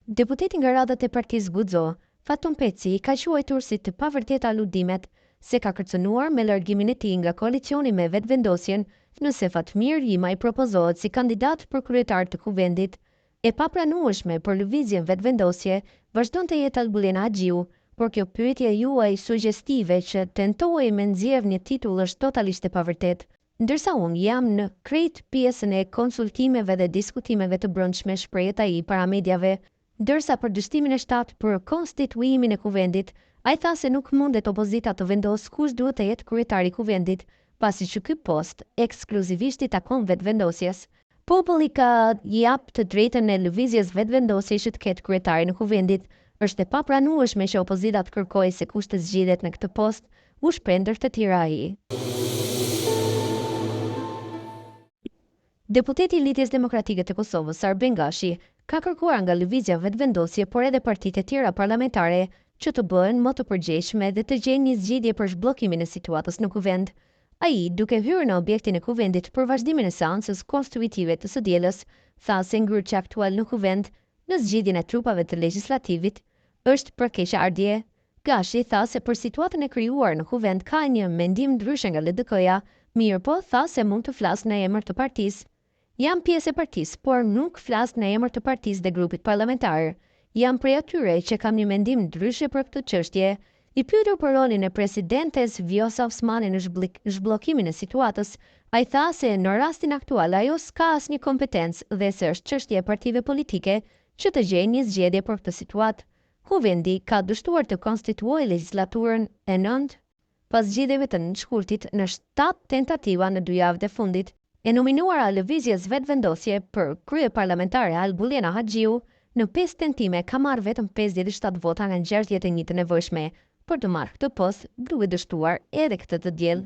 Deputeti nga radhët e Partisë Guxo, Fatun Peci, ka quajtur si të pavërteta aludimet se ka kërcënuar me largimin e tij nga koalicioni me vetëvendosjen nëse Fatmir Rimaj propozohet si kandidat për kryetar të kuvendit. E papranueshme për lëvizjen vetëvendosje vazhdon të jetë Albulena Haxhiu, por kjo pyetje juaj sugjestive që tentohej me nxjerr një titull është totalisht e pavërtetë. Ndërsa unë jam në krejt pjesën e konsultimeve dhe diskutimeve të brendshme, shprehet ai para mediave, ndërsa për dështimin e shtatë për konstituimin e kuvendit, ai tha se nuk mundet opozita të vendosë kush duhet të jetë kryetari i kuvendit, pasi që ky post ekskluzivisht i takon vetëvendosjes. Populli ka jap të drejtën e lëvizjes vetëvendosje që të ketë kryetari në kuvendit. Është e papranueshme që opozita të kërkojë se kush të zgjidhet në këtë post, u shpreh ndër të tjerë ai. Deputeti i Lidhjes Demokratike të Kosovës, Arben Gashi, ka kërkuar nga lëvizja vetëvendosje, por edhe partitë e tjera parlamentare që të bëhen më të përgjegjshme dhe të gjejnë një zgjidhje për zhbllokimin e situatës në kuvend. Ai, duke hyrë në objektin e kuvendit për vazhdimin e seancës konstitutive të së dielës, tha se ngryrçi aktual në kuvend në zgjidhjen e trupave të legjislativit është për keqardhje. Gashi tha se për situatën e krijuar në kuvend ka një mendim ndryshe nga LDK-ja, mirë po tha se mund të flasë në emër të partisë. Jam pjesë e partisë, por nuk flas në emër të partisë dhe grupit parlamentar. Jam prej atyre që kam një mendim ndryshe për këtë çështje. I pyetur për rolin e presidentes Vjosa Osmani në zhbllokimin e situatës, ai tha se në rastin aktual ajo s'ka asnjë kompetencë dhe se është çështje e partive politike që të gjejnë një zgjedhje për këtë situatë. Kuvendi ka dështuar të konstituojë legjislaturën e 9 pas zgjedhjeve të nënshkurtit në 7 tentativa në 2 javët e fundit. E nominuara lëvizjes vetëvendosje për krye parlamentare Albulena Haxhiu në 5 tentime ka marrë vetëm 57 vota nga 61 të nevojshme për të marrë këtë post, duke dështuar edhe këtë të diel.